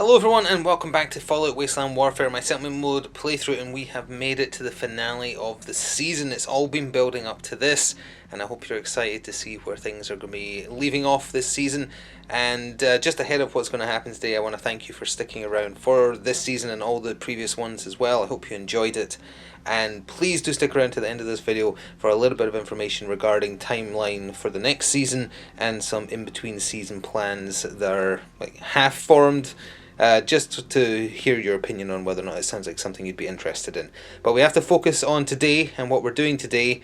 Hello everyone and welcome back to Fallout Wasteland Warfare, my settlement mode playthrough, and we have made it to the finale of the season. It's all been building up to this, and I hope you're excited to see where things are going to be leaving off this season. And just ahead of what's going to happen today, I want to thank you for sticking around for this season and all the previous ones as well. I hope you enjoyed it. And please do stick around to the end of this video for a little bit of information regarding timeline for the next season and some in-between season plans that are like half formed. Just to hear your opinion on whether or not it sounds like something you'd be interested in. But we have to focus on today and what we're doing today,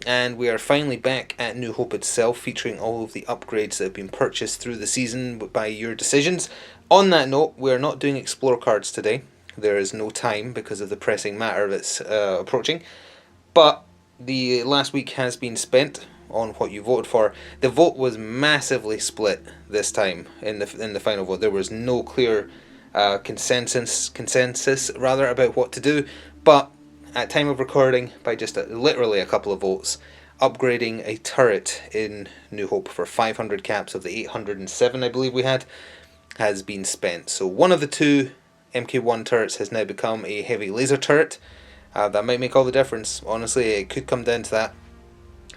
and we are finally back at New Hope itself, featuring all of the upgrades that have been purchased through the season by your decisions. On that note, we're not doing Explore cards today. There is no time because of the pressing matter that's approaching. But the last week has been spent on what you voted for. The vote was massively split this time in the final vote. There was no clear consensus rather about what to do, but at time of recording, by just literally a couple of votes, upgrading a turret in New Hope for 500 caps of the 807 I believe we had has been spent. So one of the two MK1 turrets has now become a heavy laser turret. That might make all the difference. Honestly, it could come down to that.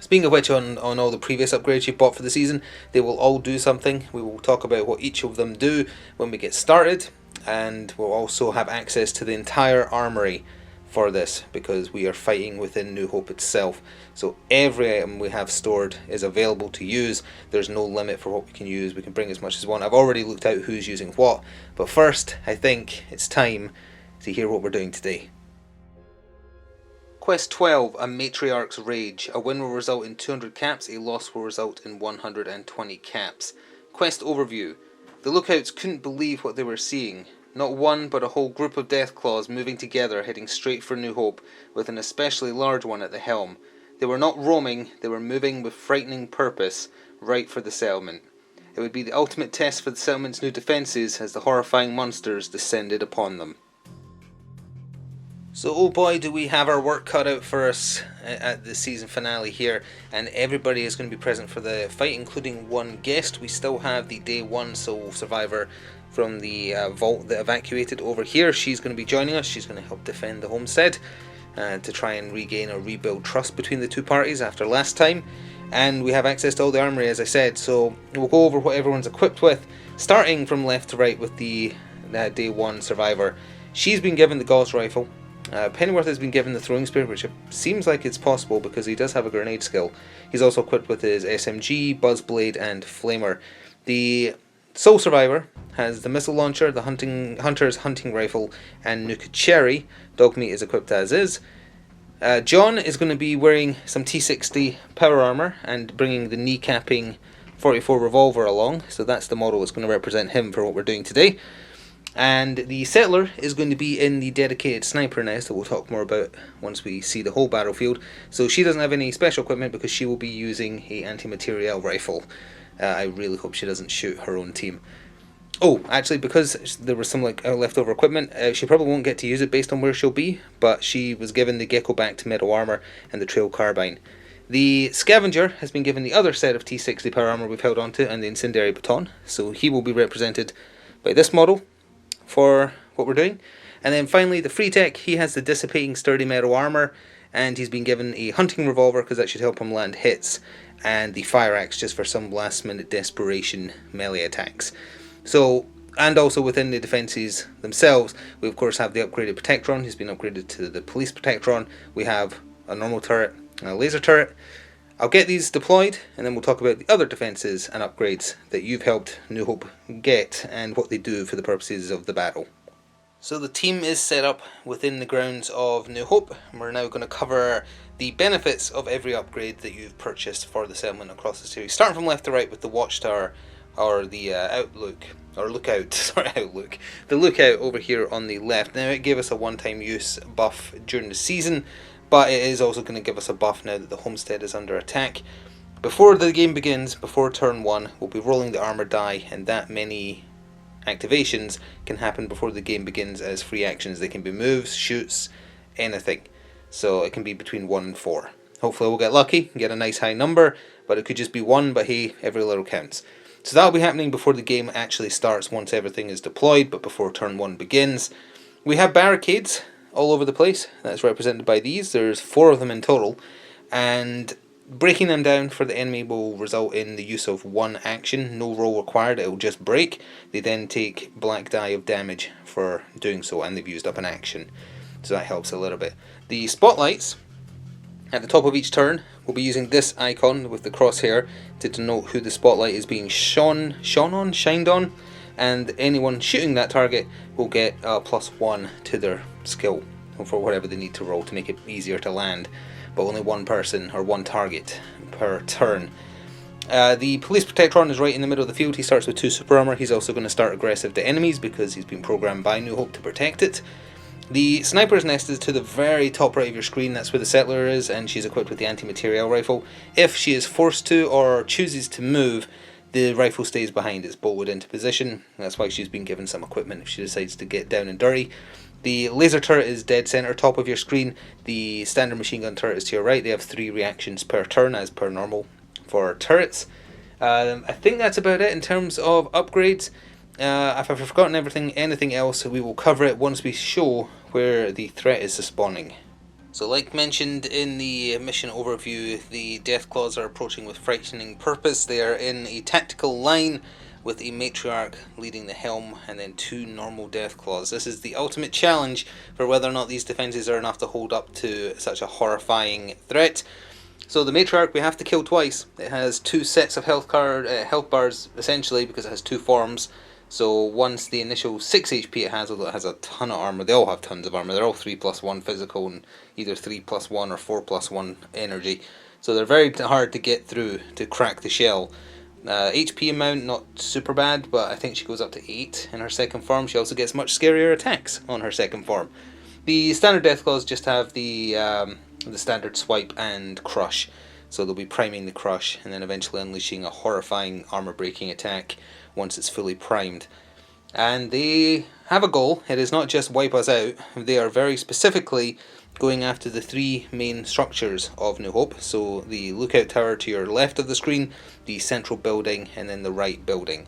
Speaking of which, on all the previous upgrades you bought for the season, they will all do something. We will talk about what each of them do when we get started, and we'll also have access to the entire armory for this because we are fighting within New Hope itself. So every item we have stored is available to use. There's no limit for what we can use. We can bring as much as we want. I've already looked out who's using what, but first I think it's time to hear what we're doing today. Quest 12, A Matriarch's Rage. A win will result in 200 caps, a loss will result in 120 caps. Quest overview. The lookouts couldn't believe what they were seeing. Not one, but a whole group of Deathclaws moving together, heading straight for New Hope, with an especially large one at the helm. They were not roaming, they were moving with frightening purpose, right for the settlement. It would be the ultimate test for the settlement's new defences as the horrifying monsters descended upon them. So, oh boy, do we have our work cut out for us at the season finale here, and everybody is going to be present for the fight, including one guest. We still have the day one sole survivor from the vault that evacuated over here. She's going to be joining us. She's going to help defend the homestead to try and regain or rebuild trust between the two parties after last time. And we have access to all the armory, as I said, so we'll go over what everyone's equipped with, starting from left to right with the day one survivor. She's been given the Gauss rifle. Pennyworth has been given the throwing spear, which seems like it's possible because he does have a grenade skill. He's also equipped with his SMG, Buzzblade and Flamer. The sole survivor has the missile launcher, the hunter's hunting rifle and Nuka Cherry. Dogmeat is equipped as is. John is going to be wearing some T60 power armor and bringing the kneecapping 44 revolver along, so that's the model that's going to represent him for what we're doing today. And the settler is going to be in the dedicated sniper nest that we'll talk more about once we see the whole battlefield. So she doesn't have any special equipment because she will be using a anti-materiel rifle. I really hope she doesn't shoot her own team. Oh, actually, because there was some leftover equipment, she probably won't get to use it based on where she'll be, but she was given the Gecko back to metal armor and the trail carbine. The scavenger has been given the other set of T60 power armor we've held onto and the incendiary baton, so he will be represented by this model for what we're doing. And then finally the free tech, he has the dissipating sturdy metal armor, and he's been given a hunting revolver because that should help him land hits, and the fire axe just for some last minute desperation melee attacks. So, and also within the defences themselves, we of course have the upgraded Protectron, who's been upgraded to the police Protectron. We have a normal turret and a laser turret. I'll get these deployed and then we'll talk about the other defences and upgrades that you've helped New Hope get and what they do for the purposes of the battle. So the team is set up within the grounds of New Hope, and we're now going to cover the benefits of every upgrade that you've purchased for the settlement across the series. Starting from left to right with the watchtower, or the the lookout over here on the left. Now it gave us a one-time use buff during the season, but it is also going to give us a buff now that the homestead is under attack. Before the game begins, before turn 1, we'll be rolling the armor die, and that many activations can happen before the game begins as free actions. They can be moves, shoots, anything. So it can be between 1 and 4. Hopefully we'll get lucky and get a nice high number, but it could just be 1, but hey, every little counts. So that'll be happening before the game actually starts, once everything is deployed, but before turn 1 begins. We have barricades all over the place. That's represented by these. There's 4 of them in total, and breaking them down for the enemy will result in the use of 1 action. No roll required, it will just break. They then take black die of damage for doing so, and they've used up an action. So that helps a little bit. The spotlights at the top of each turn, we'll be using this icon with the crosshair to denote who the spotlight is being shined on, and anyone shooting that target will get a +1 to their skill for whatever they need to roll to make it easier to land, but only 1 person or 1 target per turn. The Police Protectron is right in the middle of the field. He starts with 2 super armor. He's also going to start aggressive to enemies because he's been programmed by New Hope to protect it. The Sniper's Nest is to the very top right of your screen. That's where the Settler is, and she's equipped with the anti-material rifle. If she is forced to or chooses to move, the rifle stays behind. It's bolted into position. That's why she's been given some equipment if she decides to get down and dirty. The laser turret is dead center top of your screen. The standard machine gun turret is to your right. They have 3 reactions per turn, as per normal for turrets. I think that's about it in terms of upgrades. If I've forgotten anything else, we will cover it once we show where the threat is spawning. So like mentioned in the mission overview, the Deathclaws are approaching with frightening purpose. They are in a tactical line with a Matriarch leading the helm and then 2 normal Deathclaws. This is the ultimate challenge for whether or not these defenses are enough to hold up to such a horrifying threat. So the Matriarch we have to kill twice. It has 2 sets of health bars essentially, because it has 2 forms. So once the initial 6 HP it has, although it has a ton of armor, they all have tons of armor, they're all 3+1 physical and either 3+1 or 4+1 energy. So they're very hard to get through, to crack the shell. HP amount, not super bad, but I think she goes up to 8 in her second form. She also gets much scarier attacks on her second form. The standard Deathclaws just have the standard swipe and crush. So they'll be priming the crush and then eventually unleashing a horrifying armor breaking attack once it's fully primed. And they have a goal. It is not just wipe us out. They are very specifically going after the 3 main structures of New Hope. So the lookout tower to your left of the screen, the central building, and then the right building.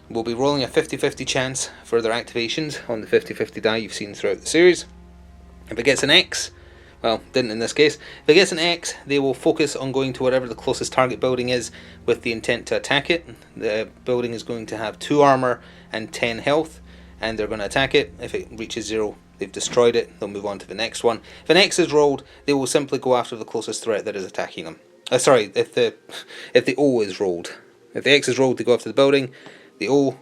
We'll be rolling a 50-50 chance for their activations on the 50-50 die you've seen throughout the series. If it gets an X, well, didn't in this case. If it gets an X, they will focus on going to whatever the closest target building is with the intent to attack it. The building is going to have 2 armor and 10 health, and they're going to attack it. If it reaches 0, they've destroyed it. They'll move on to the next one. If an X is rolled, they will simply go after the closest threat that is attacking them. Sorry, if the O is rolled. If the X is rolled, they go after the building. The O,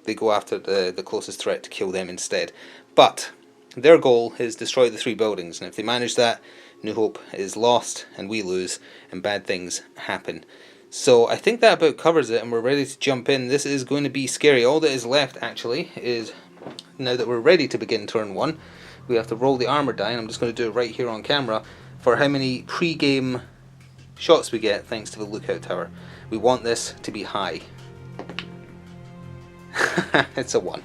they go after the closest threat to kill them instead. But their goal is destroy the 3 buildings, and if they manage that, New Hope is lost and we lose and bad things happen. So I think that about covers it, and we're ready to jump in. This is going to be scary. All that is left actually is, now that we're ready to begin turn 1, we have to roll the armor die, and I'm just going to do it right here on camera for how many pre-game shots we get thanks to the lookout tower. We want this to be high. It's a 1.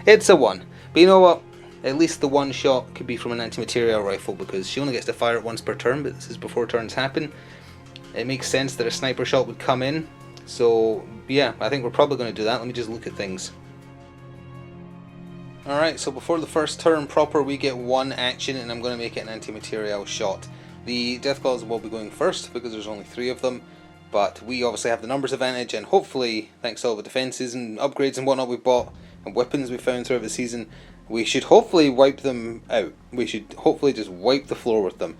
It's a 1. But you know what? At least the 1 shot could be from an anti-material rifle, because she only gets to fire it once per turn, but this is before turns happen. It makes sense that a sniper shot would come in. So yeah, I think we're probably going to do that. Let me just look at things. Alright, so before the first turn proper, we get 1 action, and I'm going to make it an anti-material shot. The Deathclaws will be going first because there's only 3 of them, but we obviously have the numbers advantage, and hopefully, thanks to all the defenses and upgrades and whatnot we've bought, and weapons we found throughout the season, we should hopefully wipe them out. We should hopefully just wipe the floor with them.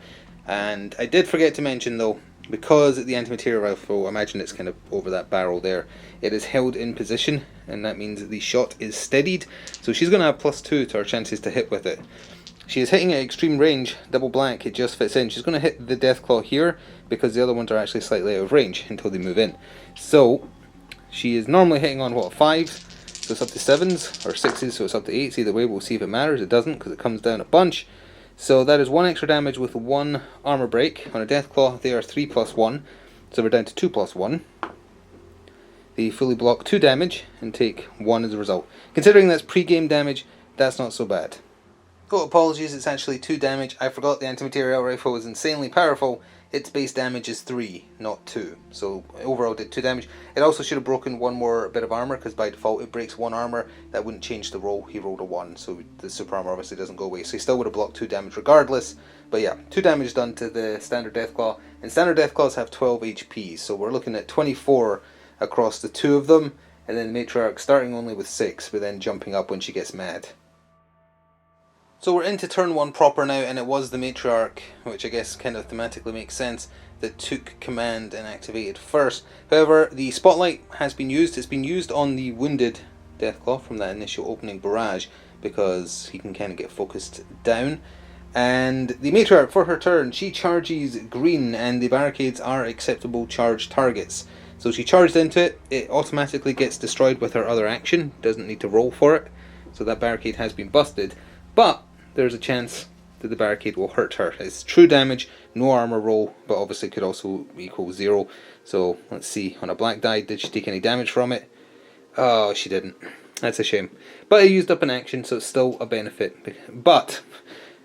And I did forget to mention though, because the anti-material rifle, imagine it's kind of over that barrel there, it is held in position, and that means that the shot is steadied. So she's going to have +2 to her chances to hit with it. She is hitting at extreme range, double black, it just fits in. She's going to hit the Deathclaw here, because the other ones are actually slightly out of range until they move in. So she is normally hitting on what, 5s? So it's up to 7s, or 6s, so it's up to 8s. Either way, we'll see if it matters. It doesn't, because it comes down a bunch. So that is 1 extra damage with 1 armor break. On a Deathclaw, they are 3+1, so we're down to 2+1. They fully block 2 damage and take 1 as a result. Considering that's pre-game damage, that's not so bad. Oh, apologies, it's actually 2 damage. I forgot the anti-material rifle is insanely powerful. its base damage is 3, not 2. So overall did 2 damage. It also should have broken one more bit of armor, because by default it breaks 1 armor. That wouldn't change the roll. He rolled a 1, so the super armor obviously doesn't go away. So he still would have blocked 2 damage regardless. But yeah, 2 damage done to the standard Deathclaw. And standard Deathclaws have 12 HP, so we're looking at 24 across the 2 of them. And then the Matriarch starting only with 6, but then jumping up when she gets mad. So we're into turn 1 proper now, and it was the Matriarch, which I guess kind of thematically makes sense, that took command and activated first. However, the spotlight has been used. It's been used on the wounded Deathclaw from that initial opening barrage, because he can kind of get focused down. And the Matriarch, for her turn, she charges green, and the barricades are acceptable charge targets. So she charged into it, it automatically gets destroyed with her other action, doesn't need to roll for it. So that barricade has been busted. But there's a chance that the barricade will hurt her. It's true damage, no armor roll, but obviously could also equal 0. So let's see, on a black die, did she take any damage from it? Oh, she didn't. That's a shame. But it used up an action, so it's still a benefit. But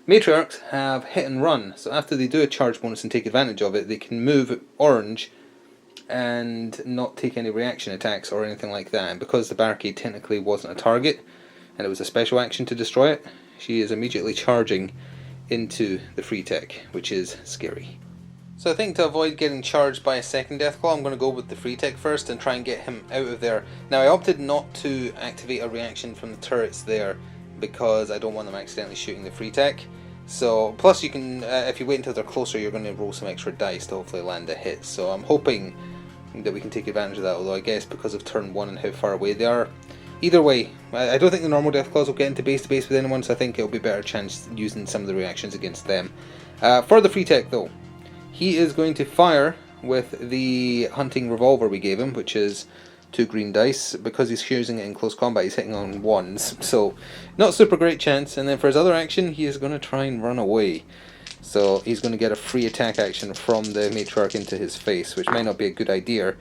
Matriarchs have hit and run, so after they do a charge bonus and take advantage of it, they can move orange and not take any reaction attacks or anything like that. And because the barricade technically wasn't a target, and it was a special action to destroy it, she is immediately charging into the free tech, which is scary. So I think to avoid getting charged by a second Deathclaw, I'm going to go with the free tech first and try and get him out of there. Now I opted not to activate a reaction from the turrets there, because I don't want them accidentally shooting the free tech. So, plus you can, if you wait until they're closer, you're going to roll some extra dice to hopefully land a hit. So I'm hoping that we can take advantage of that, although I guess because of turn 1 and how far away they are. Either way, I don't think the normal Deathclaws will get into base to base with anyone, so I think it'll be a better chance using some of the reactions against them. For the free tech though, he is going to fire with the hunting revolver we gave him, which is 2 green dice. Because he's using it in close combat, he's hitting on 1s, so not super great chance. And then for his other action, he is going to try and run away. So he's going to get a free attack action from the Matriarch into his face, which might not be a good idea.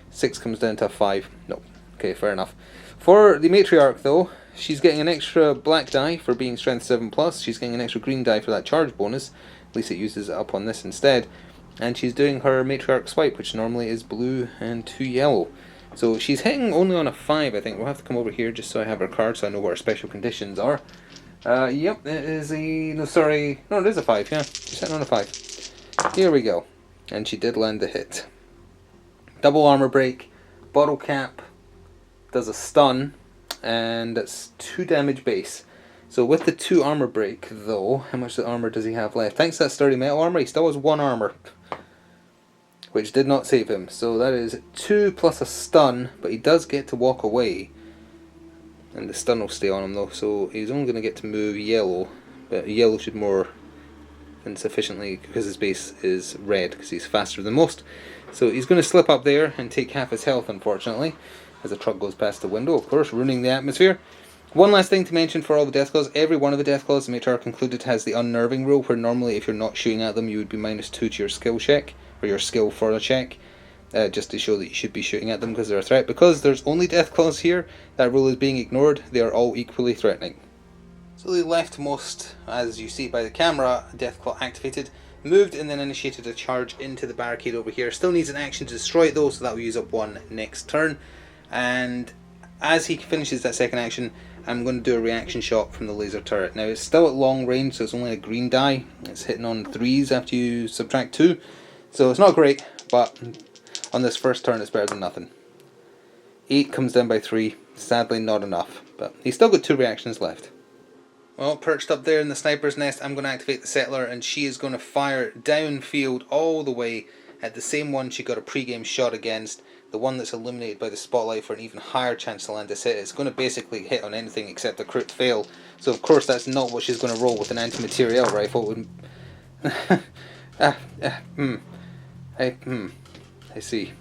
6 comes down to a 5. No. Okay, fair enough. For the Matriarch though, she's getting an extra black die for being strength 7+, she's getting an extra green die for that charge bonus, at least it uses it up on this instead, and she's doing her Matriarch swipe, which normally is blue and 2 yellow. So she's hitting only on a 5, I think. We'll have to come over here just so I have her card so I know what her special conditions are. Yep, it is a, no it is a 5, yeah, she's hitting on a 5. Here we go, and she did land the hit. Double armor break, bottle cap, does a stun, and that's 2 damage base. So with the 2 armor break though, how much armor does he have left? Thanks to that sturdy metal armor, he still has 1 armor, which did not save him. So that is 2 plus a stun, but he does get to walk away, and the stun will stay on him though, so he's only going to get to move yellow, but yellow should more than sufficiently, because his base is red, because he's faster than most. So he's going to slip up there and take half his health, unfortunately, as a truck goes past the window, of course, ruining the atmosphere. One last thing to mention for all the Deathclaws, every one of the Deathclaws, Matriarch included, has the unnerving rule, where normally if you're not shooting at them you would be -2 to your skill check, or your skill for a check, just to show that you should be shooting at them because they're a threat. Because there's only Deathclaws here, that rule is being ignored, they are all equally threatening. So the leftmost, as you see by the camera, Deathclaw activated, moved and then initiated a charge into the barricade over here. Still needs an action to destroy it though, so that will use up 1 next turn. And as he finishes that second action, I'm going to do a reaction shot from the laser turret. Now it's still at long range, so it's only a green die. It's hitting on 3s after you subtract 2. So it's not great, but on this first turn it's better than nothing. 8 comes down by 3, sadly not enough, but he's still got 2 reactions left. Well, perched up there in the sniper's nest, I'm going to activate the settler, and she is going to fire downfield all the way at the same one she got a pre-game shot against, the one that's illuminated by the spotlight for an even higher chance to land this hit. It's going to basically hit on anything except a crit fail, so of course that's not what she's going to roll with an anti-materiel rifle. I see.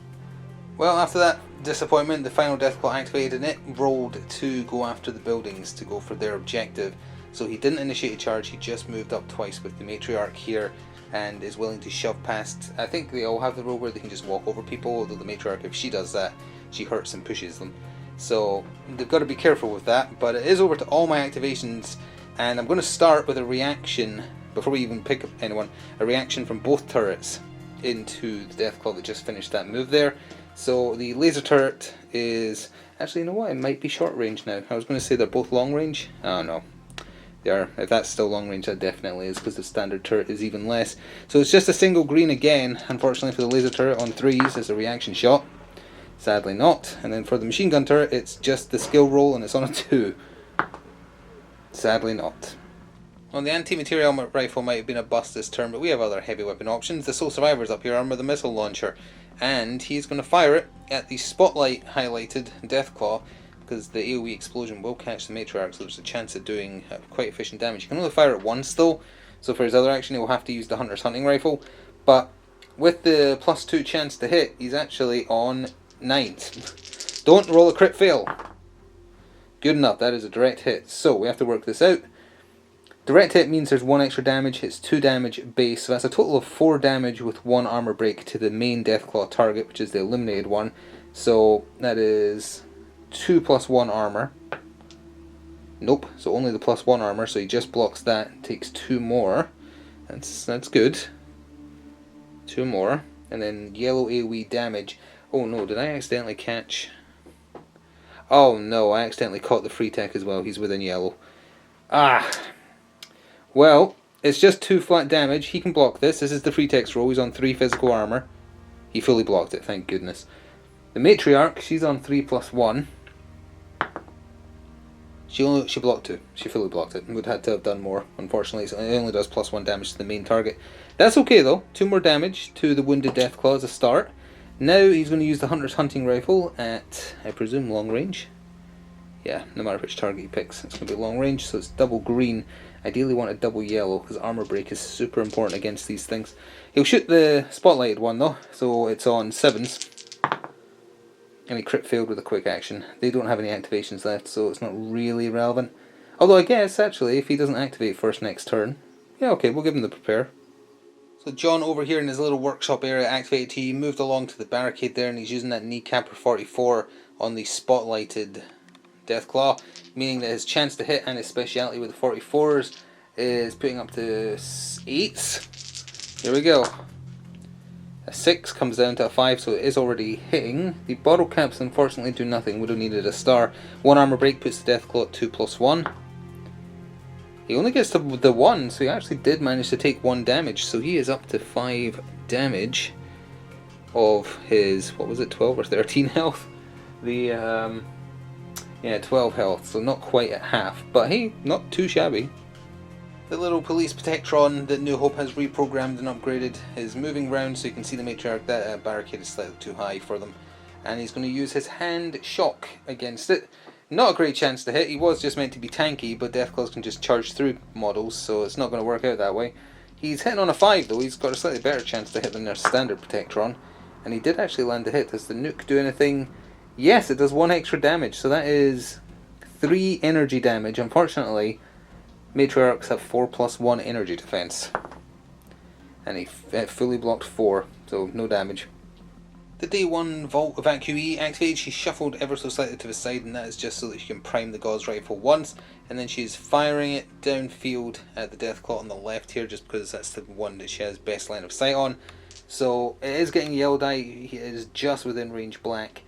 Well, after that disappointment, the final Deathclaw activated and it rolled to go after the buildings to go for their objective. So he didn't initiate a charge, he just moved up twice with the Matriarch here and is willing to shove past. I think they all have the rule where they can just walk over people, although the Matriarch, if she does that, she hurts and pushes them. So they've got to be careful with that, but it is over to all my activations, and I'm going to start with a reaction, before we even pick up anyone, a reaction from both turrets. into the Deathclaw that just finished that move there. So the laser turret is actually, you know what, it might be short range now. I was going to say they're both long range. Oh no, they are. If that's still long range, that definitely is, because the standard turret is even less. So it's just a single green again, unfortunately, for the laser turret on 3s as a reaction shot. Sadly not. And then for the machine gun turret, it's just the skill roll and it's on a 2. Sadly not. Well, the anti-material rifle might have been a bust this turn, but we have other heavy weapon options. The sole survivor's up here, armed with a missile launcher, and he's going to fire it at the spotlight highlighted Deathclaw, because the AoE explosion will catch the matriarch, so there's a chance of doing quite efficient damage. You can only fire it once though, so for his other action he will have to use the hunter's hunting rifle, but with the +2 chance to hit, he's actually on 9th. Don't roll a crit fail. Good enough, that is a direct hit. So we have to work this out. Direct hit means there's 1 extra damage, hits 2 damage base, so that's a total of 4 damage with 1 armor break to the main Deathclaw target, which is the eliminated one. So that is 2 + 1 armor. Nope, so only the +1 armor, so he just blocks that, takes 2 more. That's good. 2 more. And then yellow AoE damage. Oh no, did I accidentally catch... Oh no, I accidentally caught the free tech as well. He's within yellow. Ah! Well, it's just 2 flat damage. He can block this. This is the free text roll. He's on 3 physical armor. He fully blocked it, thank goodness. The matriarch, she's on 3 + 1. She blocked 2. She fully blocked it. Would have had to have done more, unfortunately. So it only does +1 damage to the main target. That's okay though. 2 more damage to the wounded Deathclaw as a start. Now he's going to use the hunter's hunting rifle at, I presume, long range. Yeah, no matter which target he picks, it's going to be long range, so it's double green. Ideally want a double yellow, because armor break is super important against these things. He'll shoot the spotlighted one though, so it's on 7s. And he crit failed with a quick action. They don't have any activations left, so it's not really relevant. Although I guess, actually, if he doesn't activate first next turn, yeah, okay, we'll give him the prepare. So John over here in his little workshop area activated, he moved along to the barricade there, and he's using that kneecapper 44 on the spotlighted Deathclaw, meaning that his chance to hit and his speciality with the 44s is putting up to 8s. Here we go. A 6 comes down to a 5, so it is already hitting. The bottle caps unfortunately do nothing, would have needed a star. 1 armor break puts the Deathclaw at 2 + 1. He only gets the 1, so he actually did manage to take 1 damage, so he is up to 5 damage of his, what was it, 12 or 13 health? The, yeah, 12 health, so not quite at half, but hey, not too shabby. The little police protectron that New Hope has reprogrammed and upgraded is moving around, so you can see the matriarch. That barricade is slightly too high for them, and he's going to use his hand shock against it. Not a great chance to hit. He was just meant to be tanky, but Deathclaws can just charge through models, so it's not going to work out that way. He's hitting on a 5 though. He's got a slightly better chance to hit than their standard protectron, and he did actually land a hit. Does the nuke do anything? Yes, it does 1 extra damage, so that is 3 energy damage. Unfortunately, matriarchs have 4 + 1 energy defense, and he fully blocked 4, so no damage. The day 1 Vault Evacuee activated. She's shuffled ever so slightly to the side, and that is just so that she can prime the Gauss rifle once, and then she's firing it downfield at the Deathclaw on the left here, just because that's the one that she has best line of sight on. So it is getting yellow dye. He is just within range black.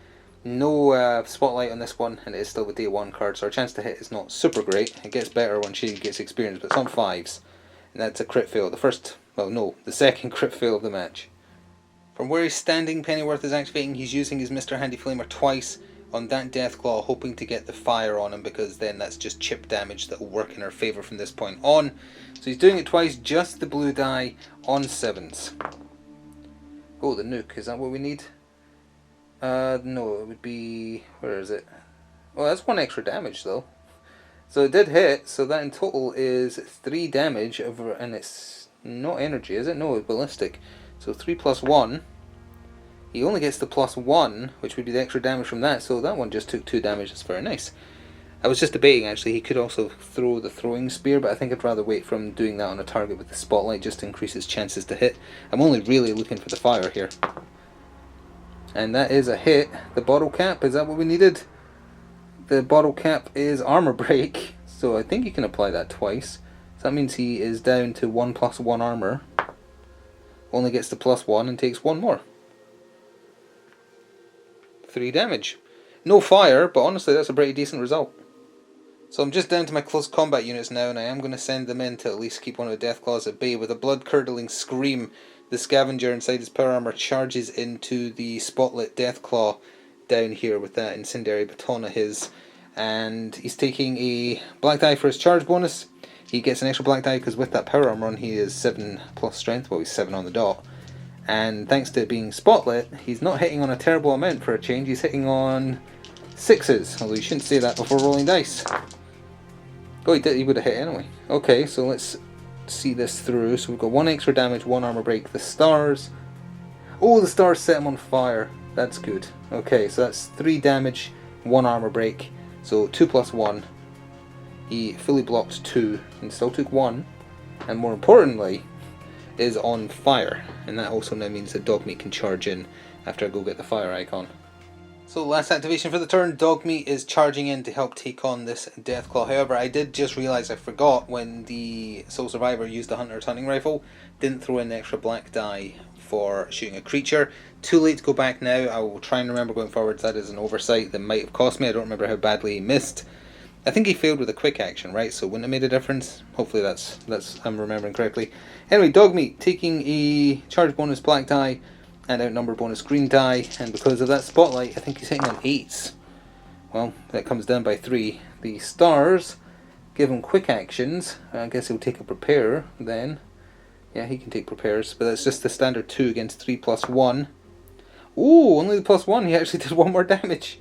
No spotlight on this one, and it is still the day 1 card, so our chance to hit is not super great. It gets better when she gets experience, but it's on 5s, and that's a crit fail. The second crit fail of the match. From where he's standing, Pennyworth is activating. He's using his Mr. Handy Flamer twice on that Deathclaw, hoping to get the fire on him, because then that's just chip damage that will work in her favour from this point on. So he's doing it twice, just the blue die on 7s. Oh, the nuke, is that what we need? No, it would be... where is it? Well, that's 1 extra damage though. So it did hit, so that in total is 3 damage, and it's not energy, is it? No, it's ballistic. So 3 + 1. He only gets the +1, which would be the extra damage from that, so that one just took 2 damage. That's very nice. I was just debating actually, he could also throw the throwing spear, but I think I'd rather wait from doing that on a target with the spotlight, just to increase his chances to hit. I'm only really looking for the fire here. And that is a hit. The bottle cap, is that what we needed? The bottle cap is armor break, so I think you can apply that twice. So that means he is down to 1 + 1 armor. only gets the +1 and takes 1 more. 3 damage. No fire, but honestly that's a pretty decent result. So I'm just down to my close combat units now, and I am going to send them in to at least keep one of the Deathclaws at bay. With a blood-curdling scream, the scavenger inside his power armor charges into the spotlit Deathclaw down here with that incendiary baton of his, and he's taking a black die for his charge bonus. He gets an extra black die because with that power armor on he is 7 plus strength, well he's 7 on the dot, and thanks to it being spotlit, he's not hitting on a terrible amount for a change. He's hitting on 6s, although you shouldn't say that before rolling dice. Oh, he did. He would have hit anyway. Okay, so let's see this through. So we've got 1 extra damage, 1 armor break. The stars. Oh, the stars set him on fire. That's good. Okay, so that's 3 damage, 1 armor break. So 2 plus 1. He fully blocked 2 and still took 1. And more importantly, is on fire. And that also now means that Dogmeat can charge in after I go get the fire icon. So last activation for the turn, Dogmeat is charging in to help take on this Deathclaw. However, I did just realise I forgot when the Soul Survivor used the Hunter's Hunting Rifle, didn't throw in the extra black die for shooting a creature. Too late to go back now. I will try and remember going forwards. That is an oversight that might have cost me. I don't remember how badly he missed. I think he failed with a quick action, right? So wouldn't have made a difference. Hopefully that's I'm remembering correctly. Anyway, Dogmeat taking a charge bonus black die and outnumber bonus green die, and because of that spotlight I think he's hitting on 8s. Well, that comes down by 3. The stars give him quick actions. I guess he'll take a prepare then. Yeah, he can take prepares, but that's just the standard 2 against 3 plus 1. Ooh, only the +1. He actually did 1 more damage.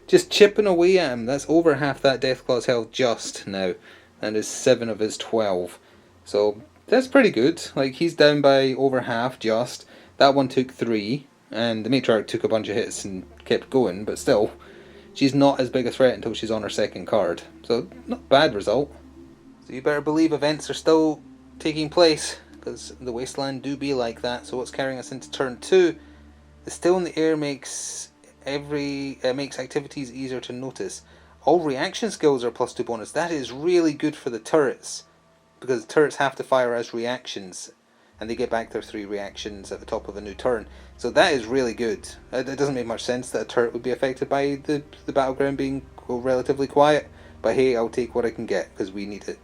Just chipping away at him. That's over half that Deathclaw's health just now. That is 7 of his 12. So that's pretty good. Like, he's down by over half just. That one took 3, and the Matriarch took a bunch of hits and kept going, but still, she's not as big a threat until she's on her second card. So, not a bad result. So you better believe events are still taking place, because the Wasteland do be like that. So what's carrying us into turn 2? The Still in the Air makes activities easier to notice. All reaction skills are +2 bonus. That is really good for the turrets, because turrets have to fire as reactions, and they get back their 3 reactions at the top of a new turn. So that is really good. It doesn't make much sense that a turret would be affected by the battleground being relatively quiet, but hey, I'll take what I can get because we need it.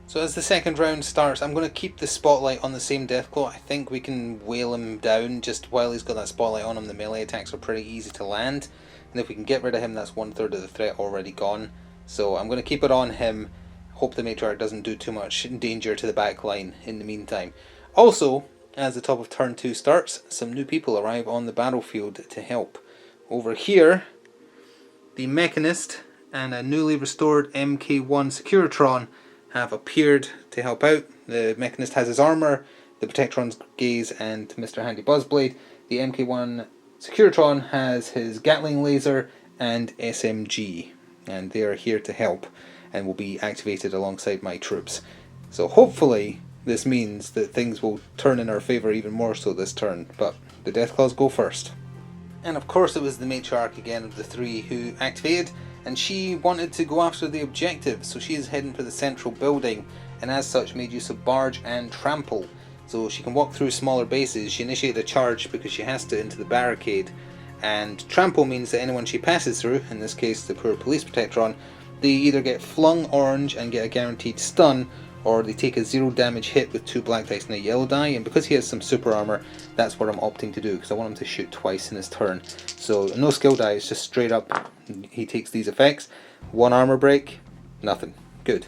So as the second round starts, I'm going to keep the spotlight on the same Deathclaw. I think we can whale him down just while he's got that spotlight on him. The melee attacks are pretty easy to land, and if we can get rid of him, that's 1/3 of the threat already gone. So I'm going to keep it on him. Hope the Matriarch doesn't do too much danger to the back line in the meantime. Also, as the top of turn 2 starts, some new people arrive on the battlefield to help. Over here, the Mechanist and a newly restored MK1 Securitron have appeared to help out. The Mechanist has his armour, the Protectron's Gaze and Mr. Handy Buzzblade. The MK1 Securitron has his Gatling Laser and SMG, and they are here to help and will be activated alongside my troops. So hopefully this means that things will turn in our favour even more so this turn, but the Deathclaws go first. And of course it was the Matriarch again of the 3 who activated, and she wanted to go after the objective, so she is heading for the central building, and as such made use of Barge and Trample. So she can walk through smaller bases. She initiated a charge because she has to into the barricade, and Trample means that anyone she passes through, in this case the poor Police Protectron, they either get flung orange and get a guaranteed stun, or they take a 0 damage hit with 2 black dice and a yellow die. And because he has some super armor, that's what I'm opting to do, because I want him to shoot twice in his turn. So no skill die, it's just straight up he takes these effects. 1 armor break, nothing. Good.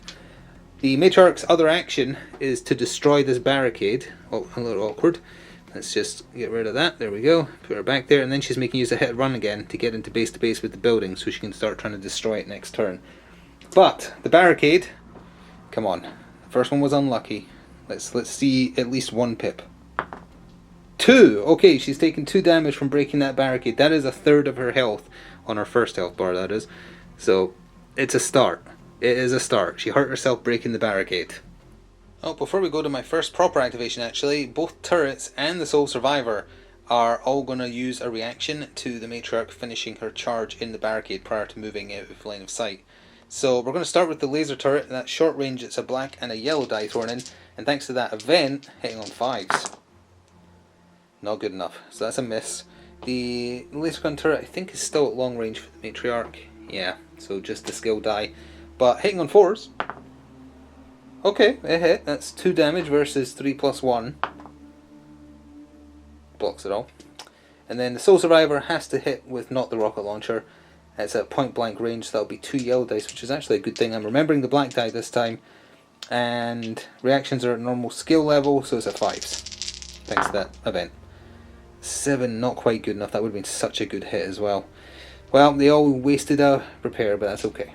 The Matriarch's other action is to destroy this barricade. Oh, a little awkward. Let's just get rid of that. There we go. Put her back there, and then she's making use of hit and run again to get into base to base with the building, so she can start trying to destroy it next turn. But the barricade, come on. The first one was unlucky. Let's see at least 1 pip. 2! Okay, she's taken 2 damage from breaking that barricade. That is 1/3 of her health on her first health bar, that is. So it's a start. It is a start. She hurt herself breaking the barricade. Oh, before we go to my first proper activation actually, both turrets and the Soul Survivor are all going to use a reaction to the Matriarch finishing her charge in the barricade prior to moving out of line of sight. So we're going to start with the laser turret. That's short range, it's a black and a yellow die thrown in, and thanks to that event, hitting on 5s. Not good enough, so that's a miss. The laser gun turret I think is still at long range for the matriarch. Yeah, so just the skill die. But hitting on 4s. Okay, it hit. That's 2 damage versus 3 plus 1. Blocks it all. And then the Soul Survivor has to hit with not the rocket launcher. It's at point blank range, so that'll be 2 yellow dice, which is actually a good thing. I'm remembering the black die this time. And reactions are at normal skill level, so it's at 5s. Thanks to that event. 7, not quite good enough. That would have been such a good hit as well. Well, they all wasted a repair, but that's okay.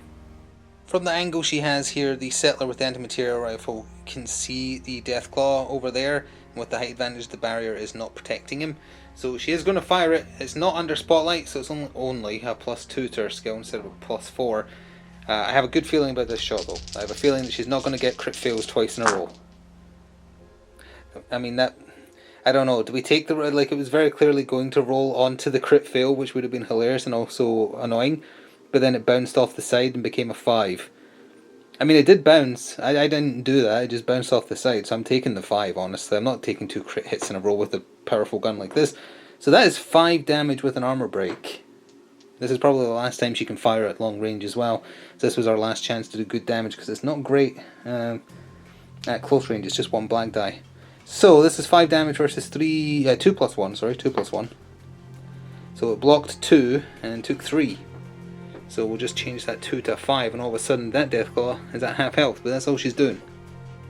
From the angle she has here, the settler with the anti-material rifle can see the Deathclaw over there, and with the height advantage the barrier is not protecting him. So she is going to fire it. It's not under spotlight, so it's only a +2 to her skill instead of a +4. I have a good feeling about this shot though. I have a feeling that she's not going to get crit fails twice in a row. I mean, that, I don't know, do we take the, like, it was very clearly going to roll onto the crit fail, which would have been hilarious and also annoying, but then it bounced off the side and became a 5. I mean, it did bounce. I didn't do that. It just bounced off the side. So I'm taking the 5, honestly. I'm not taking 2 crit hits in a row with a powerful gun like this. So that is 5 damage with an armor break. This is probably the last time she can fire at long range as well. So this was our last chance to do good damage, because it's not great at close range. It's just 1 black die. So this is 5 damage versus 2 plus 1. Sorry, 2 plus 1. So it blocked 2 and took 3. So we'll just change that 2 to a 5, and all of a sudden that Deathclaw is at half health, but that's all she's doing.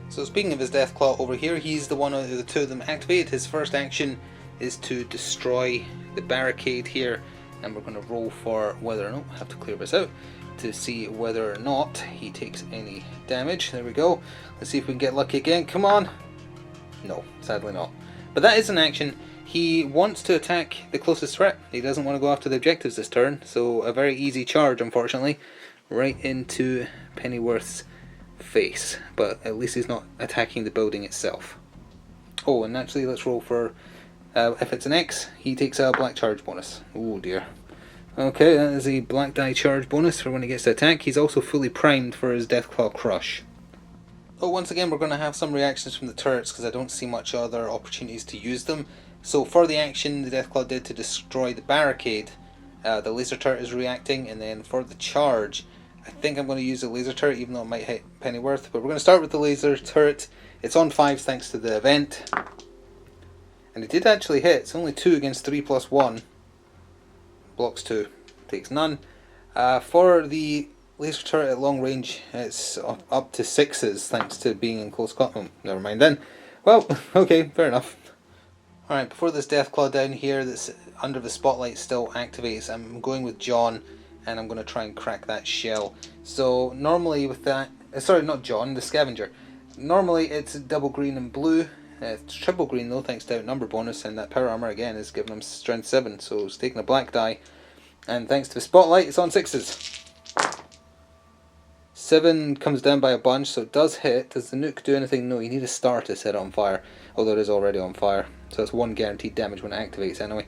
So speaking of his Deathclaw over here, he's the one out of the 2 of them activated. His first action is to destroy the barricade here, and we're going to roll for whether or not, I have to clear this out, to see whether or not he takes any damage. There we go. Let's see if we can get lucky again. Come on. No, sadly not. But that is an action. He wants to attack the closest threat. He doesn't want to go after the objectives this turn, so a very easy charge, unfortunately, right into Pennyworth's face. But at least he's not attacking the building itself. Oh, and actually, let's roll for, if it's an X, he takes a black charge bonus. Oh dear. Okay, that is a black die charge bonus for when he gets to attack. He's also fully primed for his Deathclaw Crush. Oh, once again, we're going to have some reactions from the turrets, because I don't see much other opportunities to use them. So for the action the Deathclaw did to destroy the barricade, the laser turret is reacting, and then for the charge, I think I'm going to use the laser turret, even though it might hit Pennyworth. But we're going to start with the laser turret. It's on 5s thanks to the event. And it did actually hit. It's only 2 against 3 plus 1. Blocks 2. Takes none. For the laser turret at long range, it's up to 6s thanks to being in close combat. Oh, never mind then. Well, okay, fair enough. Alright, before this Deathclaw down here that's under the spotlight still activates, I'm going with John, and I'm going to try and crack that shell. So normally with that, sorry, not John, the scavenger. Normally it's double green and blue. It's triple green though, thanks to outnumber bonus, and that power armor again is giving him strength 7, so it's taking a black die. And thanks to the spotlight, it's on 6s. 7 comes down by a bunch, so it does hit. Does the nuke do anything? No, you need a star to set it on fire, although it is already on fire. So that's 1 guaranteed damage when it activates anyway.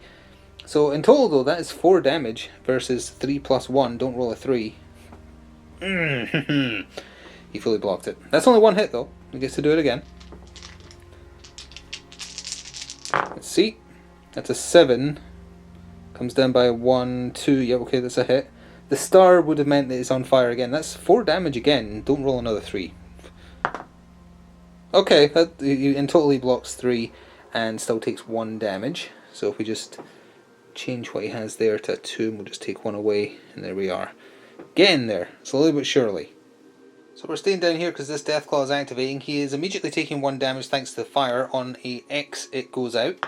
So in total though, that is 4 damage versus 3 plus 1. Don't roll a 3. He fully blocked it. That's only 1 hit though. He gets to do it again. Let's see. That's a 7. Comes down by a 1, 2. Yeah, okay, that's a hit. The star would have meant that it's on fire again. That's 4 damage again. Don't roll another 3. Okay, that in total he blocks 3 and still takes 1 damage. So if we just change what he has there to a 2, and we'll just take 1 away, and there we are. Getting there, slowly but surely. So we're staying down here because this Deathclaw is activating. He is immediately taking 1 damage thanks to the fire. On a X it goes out.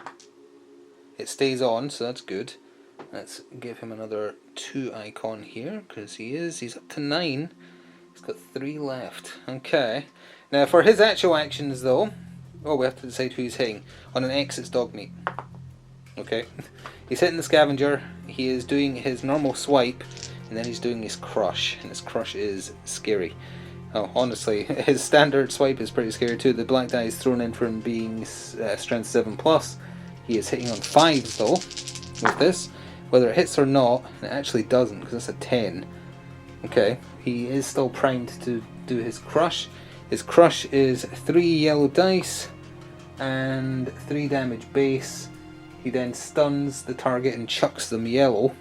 It stays on, so that's good. Let's give him another 2 icon here, because he's up to 9. He's got 3 left. Okay. Now for his actual actions though, oh, we have to decide who he's hitting. On an X it's dog meat. Okay. He's hitting the scavenger, he is doing his normal swipe, and then he's doing his crush, and his crush is scary. Oh, honestly, his standard swipe is pretty scary too. The black die is thrown in for him being strength 7 plus. He is hitting on 5s though, with this. Whether it hits or not, it actually doesn't, because it's a 10. Okay, he is still primed to do his crush. His crush is 3 yellow dice and 3 damage base. He then stuns the target and chucks them yellow.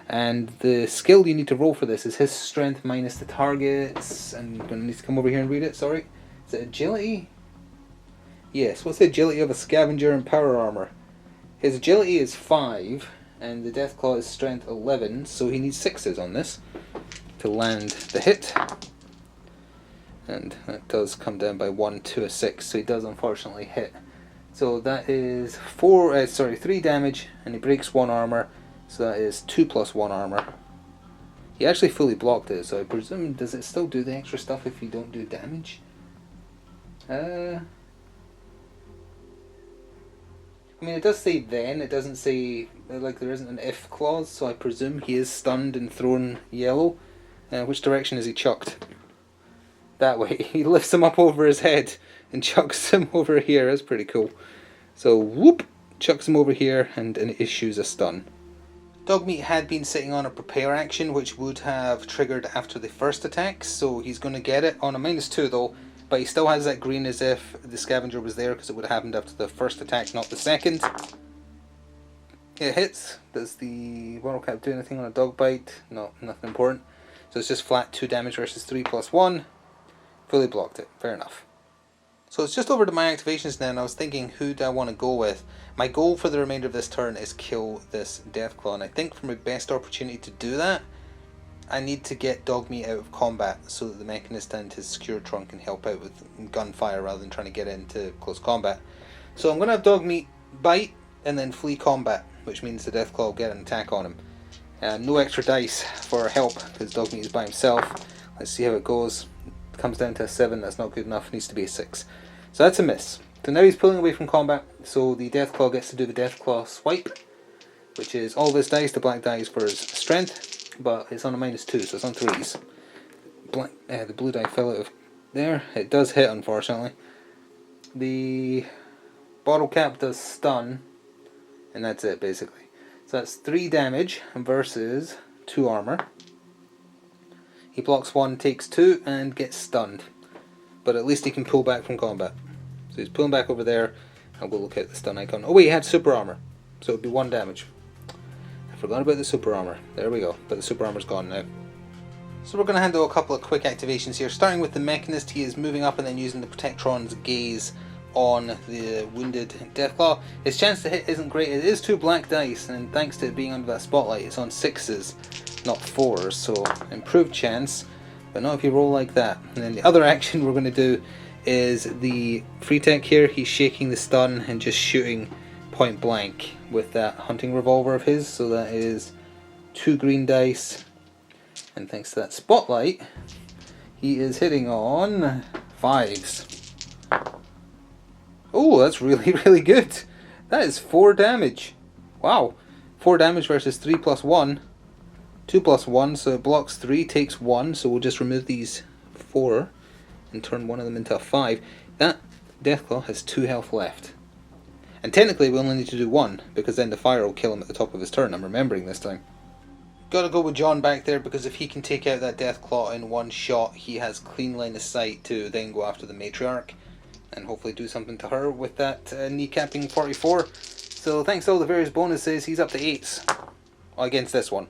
And the skill you need to roll for this is his strength minus the target's. I'm going to need to come over here and read it, sorry. Is it agility? Yes, what's the agility of a scavenger and power armor? His agility is 5, and the Deathclaw is strength 11, so he needs 6s on this to land the hit. And that does come down by 1 to a 6, so he does unfortunately hit. So that is 3 damage, and he breaks 1 armor, so that is 2 plus 1 armor. He actually fully blocked it, so I presume, does it still do the extra stuff if you don't do damage? I mean, it does say then, it doesn't say, like, there isn't an if clause, so I presume he is stunned and thrown yellow. Which direction is he chucked? That way. He lifts him up over his head and chucks him over here. That's pretty cool. So, whoop! Chucks him over here and issues a stun. Dogmeat had been sitting on a prepare action, which would have triggered after the first attack, so he's going to get it on a -2 though. But he still has that green as if the scavenger was there, because it would have happened after the first attack, not the second. It hits. Does the bottle cap do anything on a dog bite? No, nothing important. So it's just flat 2 damage versus 3 plus 1. Fully blocked it. Fair enough. So it's just over to my activations now, and I was thinking, who do I want to go with? My goal for the remainder of this turn is kill this Deathclaw, and I think for my best opportunity to do that, I need to get Dogmeat out of combat so that the Mechanist and his Securitron can help out with gunfire rather than trying to get into close combat. So I'm going to have Dogmeat bite and then flee combat, which means the Deathclaw will get an attack on him. No extra dice for help because Dogmeat is by himself. Let's see how it goes. It comes down to a 7, that's not good enough, needs to be a 6. So that's a miss. So now he's pulling away from combat, so the Deathclaw gets to do the Deathclaw swipe, which is all of his dice, the black dice for his strength. But it's on a -2, so it's on 3s. The blue die fell out of there. It does hit, unfortunately. The bottle cap does stun, and that's it, basically. So that's 3 damage versus 2 armor. He blocks 1, takes 2, and gets stunned. But at least he can pull back from combat. So he's pulling back over there. I'll go look at the stun icon. Oh wait, he had super armor, so it would be 1 damage. Forgot about the super armor. There we go. But the super armor's gone now. So we're going to handle a couple of quick activations here. Starting with the Mechanist, he is moving up and then using the Protectron's gaze on the wounded Deathclaw. His chance to hit isn't great. It is 2 black dice, and thanks to it being under that spotlight, it's on 6s, not 4s. So improved chance, but not if you roll like that. And then the other action we're going to do is the free tech here. He's shaking the stun and just shooting point blank with that hunting revolver of his, so that is 2 green dice, and thanks to that spotlight he is hitting on 5s. Oh, that's really good. That is 4 damage. Wow, 4 damage versus 3 plus 1, 2 plus 1, so it blocks 3, takes 1, so we'll just remove these 4 and turn one of them into a 5. That Deathclaw has 2 health left. And technically we only need to do 1, because then the fire will kill him at the top of his turn. I'm remembering this time. Gotta go with John back there, because if he can take out that Deathclaw in 1 shot, he has clean line of sight to then go after the Matriarch, and hopefully do something to her with that kneecapping 44. So thanks to all the various bonuses, he's up to 8s against this one.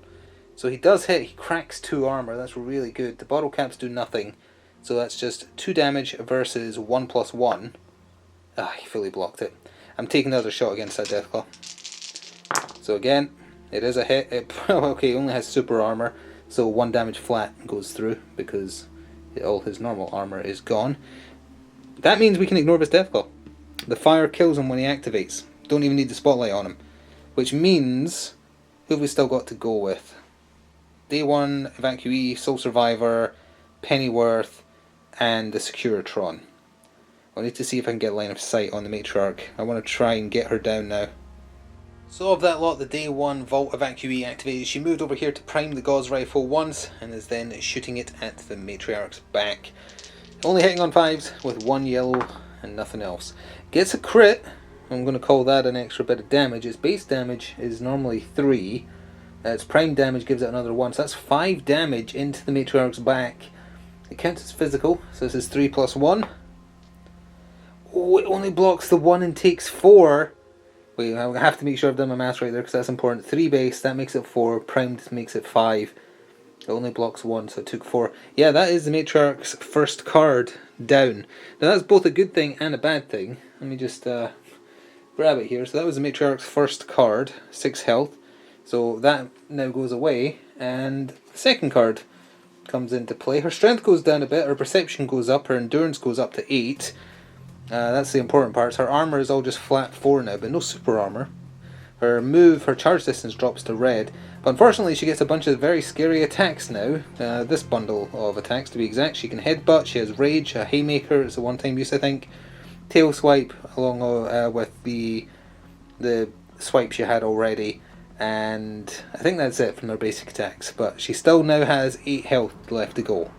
So he does hit, he cracks 2 armor, that's really good. The bottle caps do nothing, so that's just 2 damage versus 1 plus 1. Ah, he fully blocked it. I'm taking another shot against that Deathclaw. So again, it is a hit. Okay, he only has super armor, so 1 damage flat goes through because all his normal armor is gone. That means we can ignore this Deathclaw. The fire kills him when he activates. Don't even need the spotlight on him. Which means, who have we still got to go with? Day 1, Evacuee, Sole Survivor, Pennyworth, and the Securitron. I need to see if I can get line of sight on the Matriarch. I want to try and get her down now. So of that lot, the Day 1 Vault Evacuee activated. She moved over here to prime the Gauss rifle once, and is then shooting it at the Matriarch's back. Only hitting on 5s with 1 yellow and nothing else. Gets a crit. I'm going to call that an extra bit of damage. Its base damage is normally 3. Its prime damage gives it another 1, so that's 5 damage into the Matriarch's back. It counts as physical, so this is 3+1. Oh, it only blocks the 1 and takes 4. Wait, I have to make sure I've done my maths right there because that's important. 3 base, that makes it 4. Primed makes it 5. It only blocks 1, so it took 4. Yeah, that is the Matriarch's first card down. Now that's both a good thing and a bad thing. Let me just grab it here. So that was the Matriarch's first card, 6 health. So that now goes away, and the second card comes into play. Her strength goes down a bit, her perception goes up, her endurance goes up to 8. That's the important parts. Her armor is all just flat 4 now, but no super armor. Her move, her charge distance drops to red. But unfortunately she gets a bunch of very scary attacks now. This bundle of attacks to be exact. She can headbutt, she has rage, a haymaker, it's a one-time use I think. Tail swipe along with the swipe she had already. And I think that's it from her basic attacks. But she still now has 8 health left to go.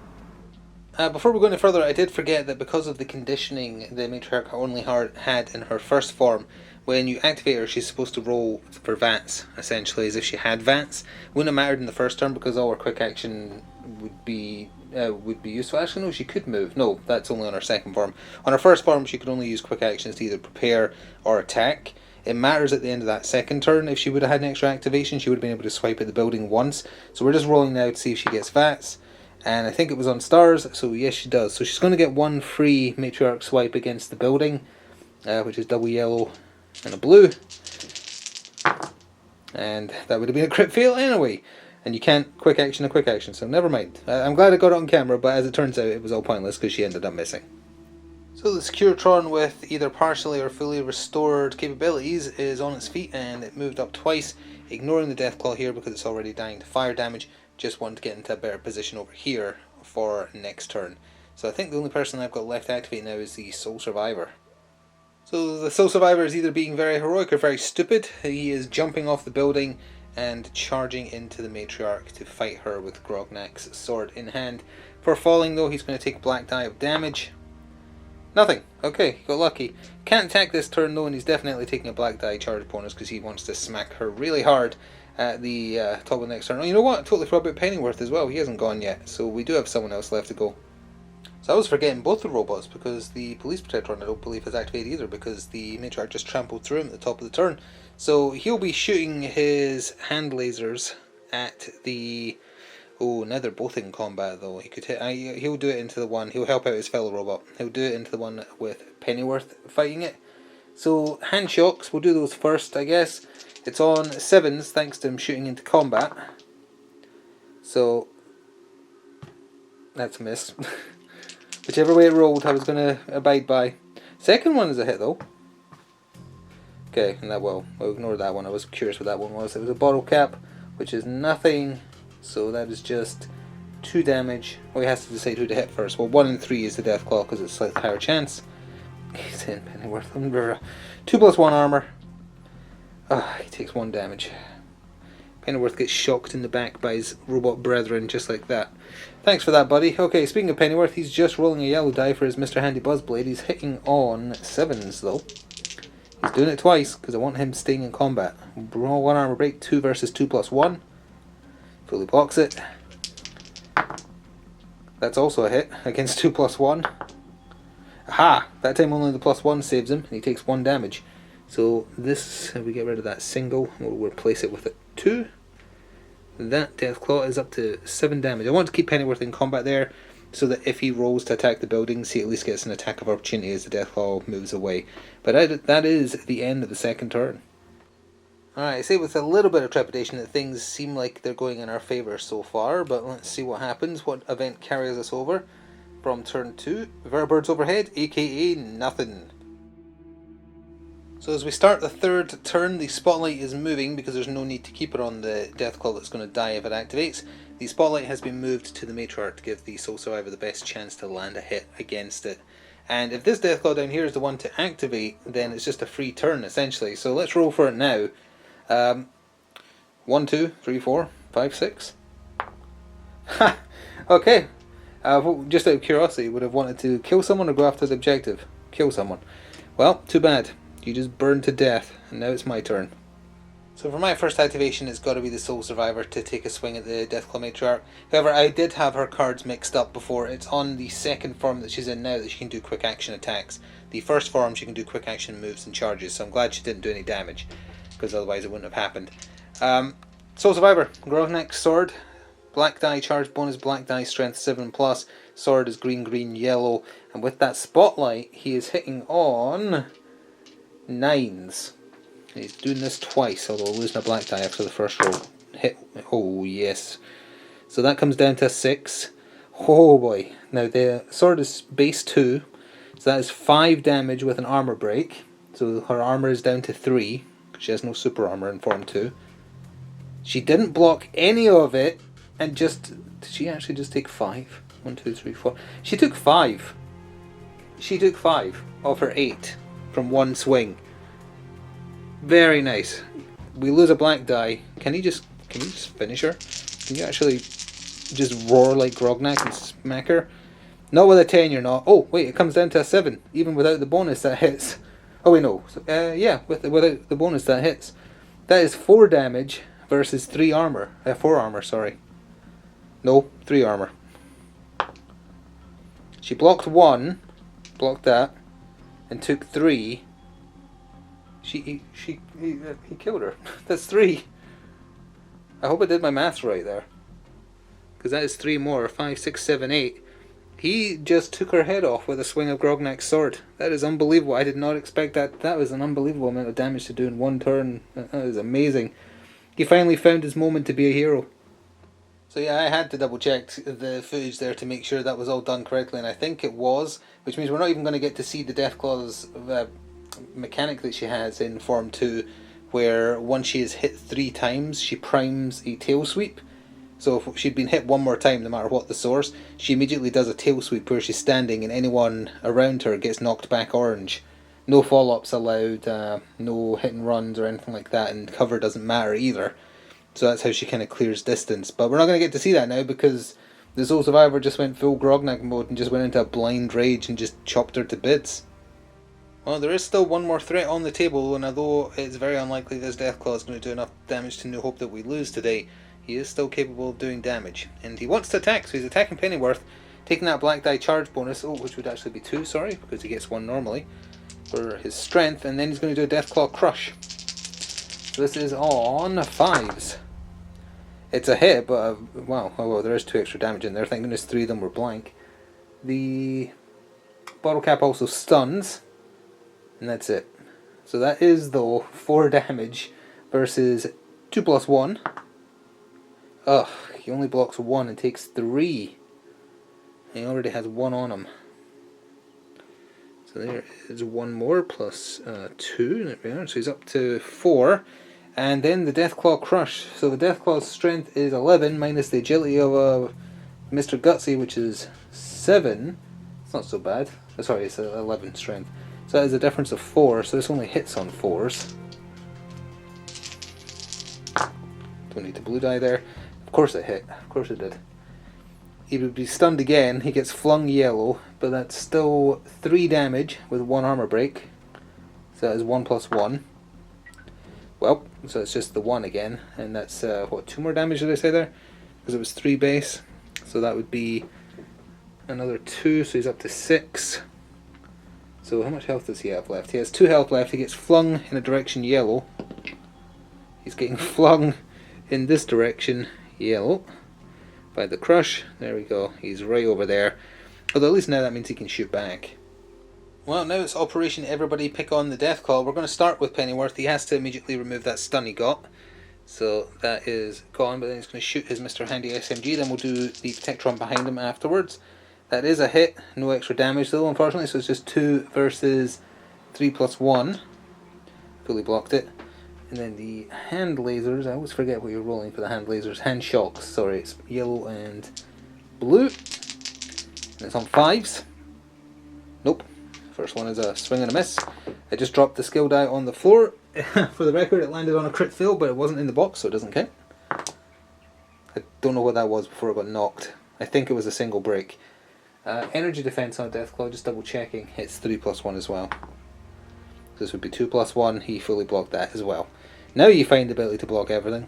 Before we go any further, I did forget that because of the conditioning the Matriarch only had in her first form, when you activate her, she's supposed to roll for VATS, essentially, as if she had VATS. Wouldn't have mattered in the first turn because all her quick action would be useful. Actually, no, she could move. No, that's only on her second form. On her first form, she could only use quick actions to either prepare or attack. It matters at the end of that second turn. If she would have had an extra activation, she would have been able to swipe at the building once. So we're just rolling now to see if she gets VATS. And I think it was on stars, so yes she does. So she's going to get 1 free Matriarch swipe against the building, which is double yellow and a blue. And that would have been a crit fail anyway. And you can't quick action a quick action, so never mind. I'm glad I got it on camera, but as it turns out it was all pointless because she ended up missing. So the Securitron with either partially or fully restored capabilities is on its feet and it moved up twice, ignoring the Deathclaw here because it's already dying to fire damage. Just want to get into a better position over here for next turn. So I think the only person I've got left to activate now is the Sole Survivor. So the Sole Survivor is either being very heroic or very stupid. He is jumping off the building and charging into the Matriarch to fight her with Grognak's sword in hand. For falling though, he's going to take a black die of damage. Nothing. Okay, got lucky. Can't attack this turn though, and he's definitely taking a black die charge bonus because he wants to smack her really hard at the top of the next turn. Oh, you know what? I totally forgot about Pennyworth as well. He hasn't gone yet, so we do have someone else left to go. So I was forgetting both the robots because the Police Protectron I don't believe has activated either because the Matriarch just trampled through him at the top of the turn. So he'll be shooting his hand lasers at the... Oh, now they're both in combat though. He could hit. He'll do it into the one. He'll help out his fellow robot. He'll do it into the one with Pennyworth fighting it. So hand shocks. We'll do those first, I guess. It's on 7s thanks to him shooting into combat. So that's a miss. Whichever way it rolled, I was going to abide by. Second one is a hit though. Okay, and that we'll ignore that one. I was curious what that one was. It was a bottle cap, which is nothing. So that is just 2 damage. Well, he has to decide who to hit first. Well, 1 and 3 is the Deathclaw because it's a slightly higher chance. He's in Pennyworth. 2+1 armor. He takes 1 damage. Pennyworth gets shocked in the back by his robot brethren just like that. Thanks for that, buddy. Okay, speaking of Pennyworth, he's just rolling a yellow die for his Mr. Handy Buzzblade. He's hitting on 7s though. He's doing it twice because I want him staying in combat. Roll 1 armor break, 2 versus 2+1. Fully blocks it. That's also a hit against 2+1. Aha! That time only the +1 saves him and he takes 1 damage. So this, if we get rid of that single, we'll replace it with a 2. That Deathclaw is up to 7 damage. I want to keep Pennyworth in combat there so that if he rolls to attack the buildings, he at least gets an attack of opportunity as the Deathclaw moves away. But that is the end of the second turn. Alright, I say with a little bit of trepidation that things seem like they're going in our favour so far, but let's see what happens, what event carries us over from turn 2. Vertibirds overhead, aka nothing. So as we start the third turn, the spotlight is moving because there's no need to keep it on the Deathclaw that's going to die if it activates. The spotlight has been moved to the Matriarch to give the Sole Survivor the best chance to land a hit against it. And if this Deathclaw down here is the one to activate, then it's just a free turn essentially. So let's roll for it now. 1, 2, 3, 4, 5, 6. Ha! Okay. Just out of curiosity, would have wanted to kill someone or go after the objective? Kill someone. Well, too bad. You just burned to death, and now it's my turn. So for my first activation, it's got to be the Soul Survivor to take a swing at the Deathclaw Matriarch. However, I did have her cards mixed up before. It's on the second form that she's in now that she can do quick action attacks. The first form she can do quick action moves and charges, so I'm glad she didn't do any damage, because otherwise it wouldn't have happened. Soul Survivor, Grognak Sword, black die charge bonus, black die strength 7+, sword is green, green, yellow, and with that spotlight he is hitting on 9s. He's doing this twice, although losing a black die after the first roll. Hit. Oh, yes. So that comes down to a 6. Oh boy. Now the sword is base 2, so that is 5 damage with an armor break. So her armor is down to 3, because she has no super armor in Form 2. She didn't block any of it, and just... Did she actually just take 5? 1, 2, 3, 4. She took 5. She took 5 of her 8 from one swing. Very nice. We lose a black die. Can you just finish her? Can you actually just roar like Grognak and smack her? Not with a 10, you're not. Oh wait, it comes down to a 7. Even without the bonus that hits. Oh wait, no. Yeah, without the bonus that hits. That is 4 damage versus 3 armor. 4 armor, sorry. No, 3 armor. She blocked 1, blocked that, and took 3. He killed her. That's 3. I hope I did my maths right there, because that is 3 more. 5, 6, 7, 8. He just took her head off with a swing of Grognak's sword. That is unbelievable. I did not expect that. That was an unbelievable amount of damage to do in one turn. That is amazing. He finally found his moment to be a hero. So yeah, I had to double check the footage there to make sure that was all done correctly, and I think it was, which means we're not even going to get to see the Deathclaw's mechanic that she has in Form 2, where once she is hit 3 times, she primes a tail sweep. So if she'd been hit one more time, no matter what the source, she immediately does a tail sweep where she's standing and anyone around her gets knocked back orange. No follow-ups allowed, no hit and runs or anything like that, and cover doesn't matter either. So that's how she kind of clears distance. But we're not going to get to see that now, because the Soul Survivor just went full Grognak mode and just went into a blind rage and just chopped her to bits. Well, there is still one more threat on the table, and although it's very unlikely this Deathclaw is going to do enough damage to New Hope that we lose today, he is still capable of doing damage. And he wants to attack, so he's attacking Pennyworth, taking that black die charge bonus, which would actually be 2, sorry, because he gets 1 normally, for his strength, and then he's going to do a Deathclaw Crush. So this is on 5s. It's a hit, but wow, oh well, there is 2 extra damage in there. Thank goodness 3 of them were blank. The bottle cap also stuns, and that's it. So that is, though, 4 damage versus 2 plus 1. Ugh, he only blocks 1 and takes 3. He already has 1 on him. So there is 1 more plus 2. There we are. So he's up to 4. And then the Deathclaw Crush. So the Deathclaw's strength is 11 minus the agility of Mr. Gutsy, which is 7. It's not so bad. Sorry, it's 11 strength. So that is a difference of 4. So this only hits on 4s. Don't need the blue die there. Of course it hit. Of course it did. He would be stunned again. He gets flung yellow, but that's still 3 damage with 1 armor break. So that is 1 plus 1. Well, so it's just the 1 again, and that's what, 2 more damage did I say there? Because it was 3 base. So that would be another 2, so he's up to 6. So how much health does he have left? He has 2 health left. He gets flung in a direction yellow. He's getting flung in this direction yellow by the crush. There we go, he's right over there, although at least now that means he can shoot back. Well, now it's Operation Everybody Pick on the Deathclaw. We're going to start with Pennyworth. He has to immediately remove that stun he got, so that is gone, but then he's going to shoot his Mr. Handy SMG. Then we'll do the Protectron behind him afterwards. That is a hit, no extra damage though, unfortunately, so it's just 2 versus 3 plus 1. Fully blocked it. And then the hand lasers, I always forget what you're rolling for the hand lasers. Hand shocks, sorry, it's yellow and blue. And it's on 5s. Nope. First one is a swing and a miss. I just dropped the skill die on the floor. For the record, it landed on a crit fail, but it wasn't in the box, so it doesn't count. I don't know what that was before it got knocked. I think it was a single break. Energy defense on Deathclaw, just double checking. It's 3 plus 1 as well. This would be 2 plus 1. He fully blocked that as well. Now you find the ability to block everything.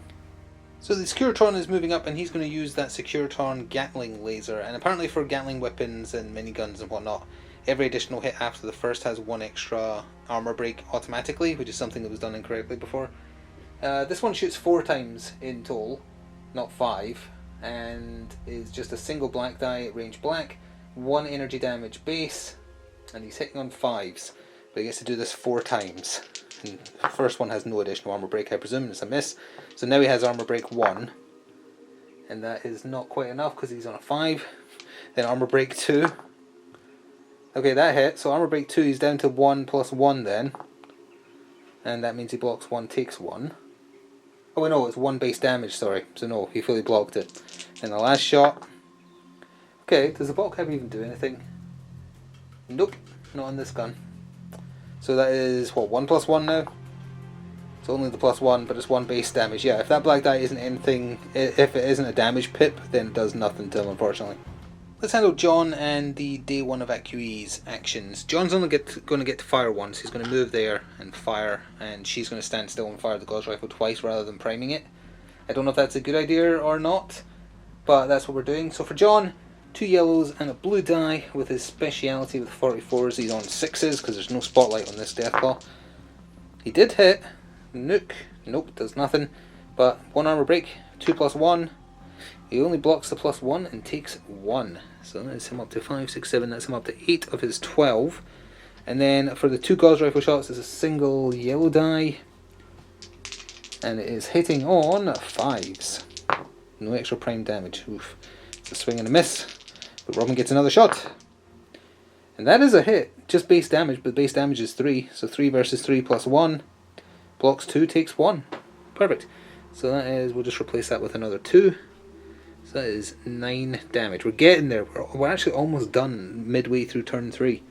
So the Securitron is moving up, and he's going to use that Securitron Gatling laser. And apparently for Gatling weapons and miniguns and whatnot, every additional hit after the first has 1 extra armor break automatically, which is something that was done incorrectly before. This one shoots 4 times in total, not 5, and is just a single black die, range black, 1 energy damage base, and he's hitting on 5s. But he gets to do this 4 times. And the first one has no additional armor break, I presume, it's a miss. So now he has armor break 1, and that is not quite enough because he's on a 5. Then armor break 2. Okay, that hit. So armor break 2, he's down to 1 plus 1 then, and that means he blocks 1, takes 1. Oh no, it's 1 base damage, sorry. So no, he fully blocked it. And the last shot. Okay, does the bulk heavy even do anything? Nope, not on this gun. So that is, what, 1 plus 1 now? It's only the plus 1, but it's 1 base damage. Yeah, if that black die isn't anything, if it isn't a damage pip, then it does nothing to him, unfortunately. Let's handle John and the day 1 evacuees actions. John's only going to get to fire once. He's going to move there and fire, and she's going to stand still and fire the Gauss rifle twice rather than priming it. I don't know if that's a good idea or not, but that's what we're doing. So for John, 2 yellows and a blue die with his speciality with 44s. He's on 6s because there's no spotlight on this Deathclaw. He did hit. Nuke. Nope, does nothing. But 1 armor break, 2 plus 1. He only blocks the plus 1 and takes 1. So that's him up to 5, 6, 7. That's him up to 8 of his 12. And then for the 2 Gauss rifle shots, it's a single yellow die. And it is hitting on 5s. No extra prime damage. Oof. It's a swing and a miss. But Robin gets another shot. And that is a hit. Just base damage, but base damage is 3. So 3 versus 3 plus 1. Blocks 2, takes 1. Perfect. So that is, we'll just replace that with another 2. So that is 9 damage. We're getting there. We're actually almost done midway through turn 3.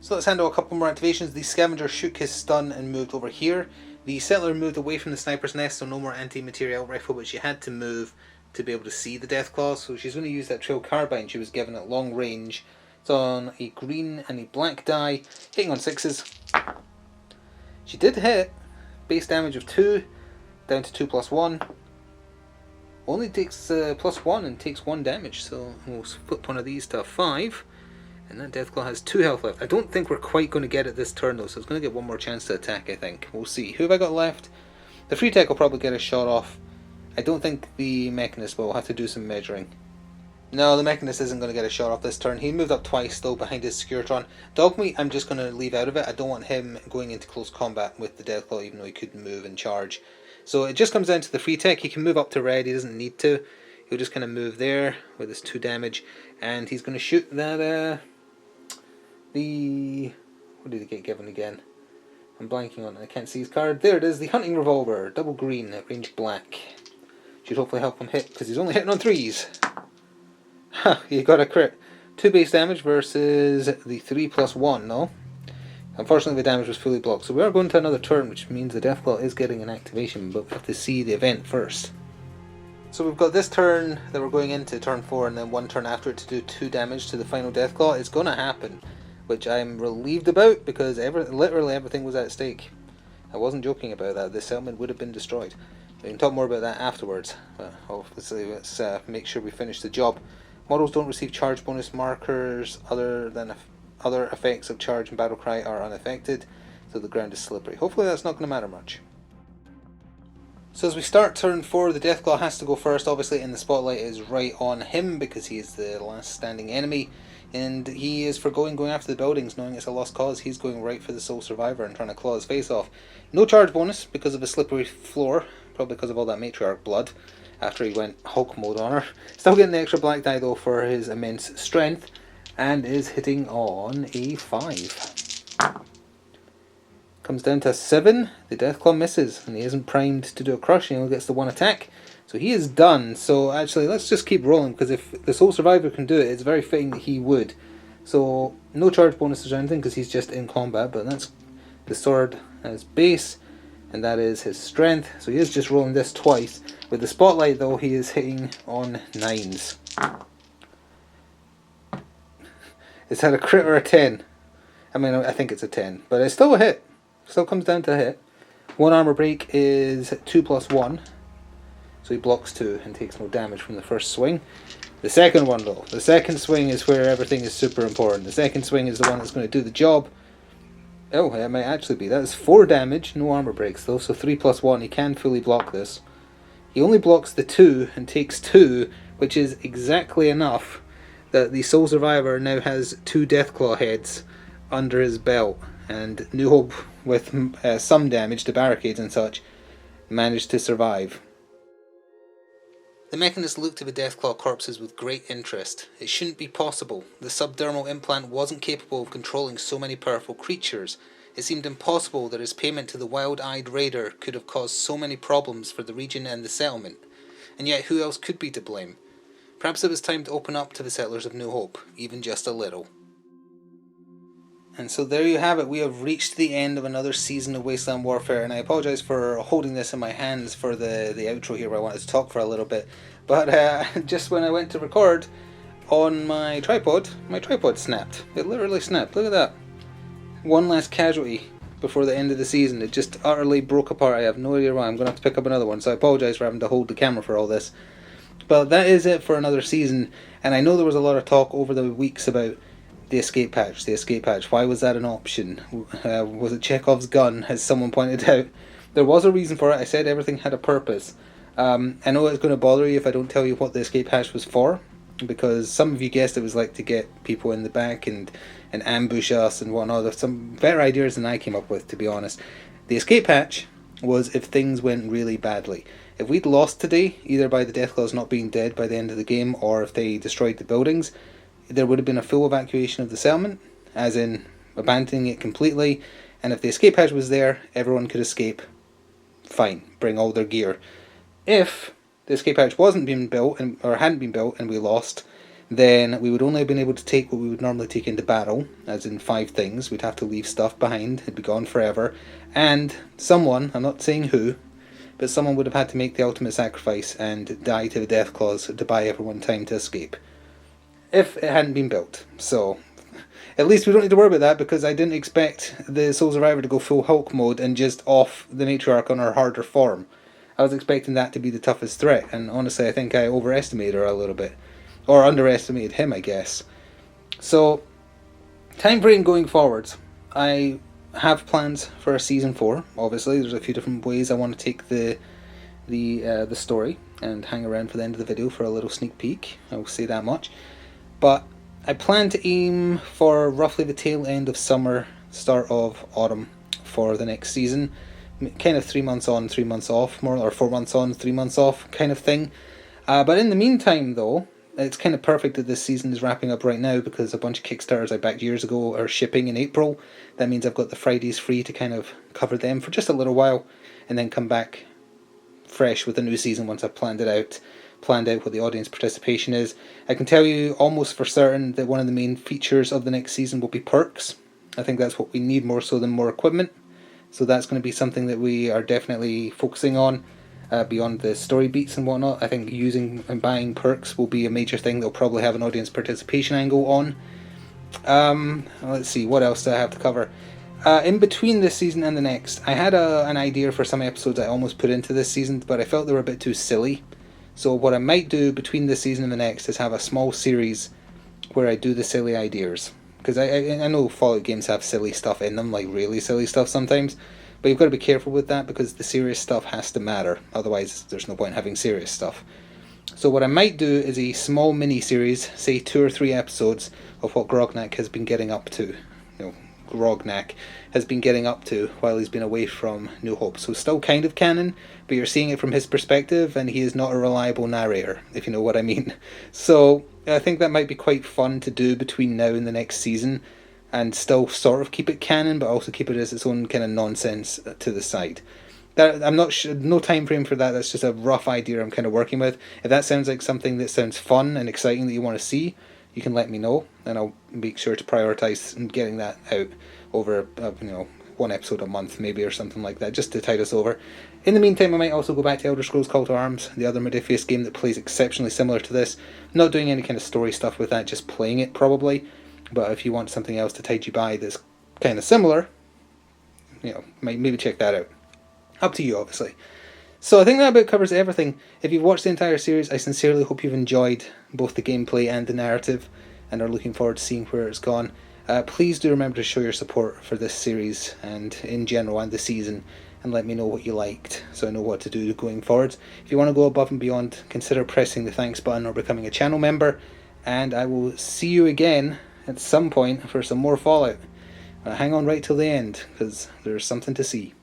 So let's handle a couple more activations. The Scavenger shook his stun and moved over here. The Settler moved away from the Sniper's Nest, so no more anti-material rifle, but she had to move to be able to see the Deathclaw, so she's going to use that trail carbine she was given at long range. It's on a green and a black die, hitting on 6s. She did hit. Base damage of 2, down to 2 plus 1. Only takes plus 1 and takes 1 damage, so we'll flip one of these to a 5. And that Deathclaw has 2 health left. I don't think we're quite going to get it this turn though, so it's going to get one more chance to attack, I think. We'll see. Who have I got left? The Free Tech will probably get a shot off. I don't think the Mechanist will. We'll have to do some measuring. No, the Mechanist isn't going to get a shot off this turn. He moved up twice though behind his Securitron. Dogmeat I'm just going to leave out of it. I don't want him going into close combat with the Deathclaw even though he could move and charge. So it just comes down to the Free Tech. He can move up to red, he doesn't need to. He'll just kind of move there with his 2 damage. And he's going to shoot that, what did he get given again? I'm blanking on it, I can't see his card. There it is, the Hunting Revolver, double green at range black. Should hopefully help him hit, because he's only hitting on 3s. Ha, he got a crit. 2 base damage versus the 3 plus 1, no? Unfortunately the damage was fully blocked, so we are going to another turn, which means the Deathclaw is getting an activation, but we have to see the event first. So we've got this turn that we're going into, turn 4, and then 1 turn after it to do 2 damage to the final Deathclaw. It's going to happen, which I'm relieved about, because literally everything was at stake. I wasn't joking about that. The settlement would have been destroyed. We can talk more about that afterwards, but obviously let's make sure we finish the job. Models don't receive charge bonus markers other effects of charge and battle cry are unaffected, so the ground is slippery. Hopefully that's not going to matter much. So as we start turn 4, the Deathclaw has to go first, obviously, and the spotlight is right on him because he is the last standing enemy, and he is going after the buildings knowing it's a lost cause. He's going right for the sole survivor and trying to claw his face off. No charge bonus because of a slippery floor, probably because of all that matriarch blood after he went Hulk mode on her. Still getting the extra black die though for his immense strength, and is hitting on a 5. Comes down to a 7. The Deathclaw misses, and he isn't primed to do a crush. He only gets the 1 attack, so he is done. So actually, let's just keep rolling, because if the sole survivor can do it, it's very fitting that he would. So no charge bonuses or anything, because he's just in combat. But that's the sword as base, and that is his strength. So he is just rolling this twice. With the spotlight though, he is hitting on 9s. Is that a crit or a 10? I mean, I think it's a 10, but it's still a hit. Still comes down to a hit. One armor break is 2+1, so he blocks 2 and takes no damage from the first swing. The second one though, the second swing is where everything is super important. The second swing is the one that's going to do the job. Oh, it might actually be. That is 4 damage, no armor breaks though, so 3+1, he can fully block this. He only blocks the 2 and takes 2, which is exactly enough that the sole survivor now has 2 Deathclaw heads under his belt, and New Hope, with some damage to barricades and such, managed to survive. The Mechanists looked at the Deathclaw corpses with great interest. It shouldn't be possible. The subdermal implant wasn't capable of controlling so many powerful creatures. It seemed impossible that his payment to the wild-eyed raider could have caused so many problems for the region and the settlement. And yet who else could be to blame? Perhaps it was time to open up to the settlers of New Hope, even just a little. And so there you have it. We have reached the end of another season of Wasteland Warfare, and I apologise for holding this in my hands for the outro here where I wanted to talk for a little bit. But just when I went to record on my tripod snapped. It literally snapped. Look at that. One last casualty before the end of the season. It just utterly broke apart. I have no idea why. I'm going to have to pick up another one, so I apologise for having to hold the camera for all this. But that is it for another season, and I know there was a lot of talk over the weeks about the escape patch. Why was that an option? Was it Chekhov's gun, as someone pointed out? There was a reason for it. I said everything had a purpose. I know it's going to bother you if I don't tell you what the escape hatch was for, because some of you guessed it was like to get people in the back and ambush us and whatnot. There's some better ideas than I came up with, to be honest. The escape hatch was if things went really badly. If we'd lost today, either by the Deathclaws not being dead by the end of the game, or if they destroyed the buildings, there would have been a full evacuation of the settlement, as in abandoning it completely, and if the escape hatch was there, everyone could escape. Fine, bring all their gear. If the escape hatch wasn't being built, or hadn't been built, and we lost, then we would only have been able to take what we would normally take into battle, as in 5 things. We'd have to leave stuff behind, it'd be gone forever, and someone, I'm not saying who, but someone would have had to make the ultimate sacrifice and die to the Deathclaws to buy everyone time to escape. If it hadn't been built. So, at least we don't need to worry about that, because I didn't expect the Sole Survivor to go full Hulk mode and just off the Matriarch on her harder form. I was expecting that to be the toughest threat, and honestly I think I overestimated her a little bit. Or underestimated him, I guess. So, time frame going forwards. I have plans for a season 4, obviously. There's a few different ways I want to take the story, and hang around for the end of the video for a little sneak peek. I will say that much. But I plan to aim for roughly the tail end of summer, start of autumn for the next season. Kind of 3 months on, 3 months off, more, or 4 months on, 3 months off kind of thing. But in the meantime though, it's kind of perfect that this season is wrapping up right now, because a bunch of Kickstarters I backed years ago are shipping in April. That means I've got the Fridays free to kind of cover them for just a little while, and then come back fresh with a new season once I've planned out what the audience participation is. I can tell you almost for certain that one of the main features of the next season will be perks. I think that's what we need more so than more equipment. So that's going to be something that we are definitely focusing on, beyond the story beats and whatnot. I think using and buying perks will be a major thing that will probably have an audience participation angle on. Let's see, what else do I have to cover? In between this season and the next, I had an idea for some episodes I almost put into this season, but I felt they were a bit too silly. So what I might do between this season and the next is have a small series where I do the silly ideas. Because I know Fallout games have silly stuff in them, like really silly stuff sometimes, but you've got to be careful with that, because the serious stuff has to matter, otherwise there's no point in having serious stuff. So what I might do is a small mini-series, say 2 or 3 episodes, of what Grognak has been getting up to. Grognak has been getting up to while he's been away from New Hope. So still kind of canon, but you're seeing it from his perspective, and he is not a reliable narrator, if you know what I mean. So I think that might be quite fun to do between now and the next season, and still sort of keep it canon, but also keep it as its own kind of nonsense to the side. That, I'm not sure, no time frame for that, that's just a rough idea I'm kind of working with. If that sounds like something that sounds fun and exciting that you want to see, you can let me know, and I'll make sure to prioritise getting that out over, 1 episode a month maybe, or something like that, just to tide us over. In the meantime, I might also go back to Elder Scrolls Call to Arms, the other Modiphius game that plays exceptionally similar to this. I'm not doing any kind of story stuff with that, just playing it probably, but if you want something else to tide you by that's kind of similar, maybe check that out. Up to you, obviously. So I think that about covers everything. If you've watched the entire series, I sincerely hope you've enjoyed both the gameplay and the narrative, and are looking forward to seeing where it's gone. Please do remember to show your support for this series and in general and the season, and let me know what you liked so I know what to do going forward. If you want to go above and beyond, consider pressing the thanks button or becoming a channel member, and I will see you again at some point for some more Fallout. Hang on right till the end, because there's something to see.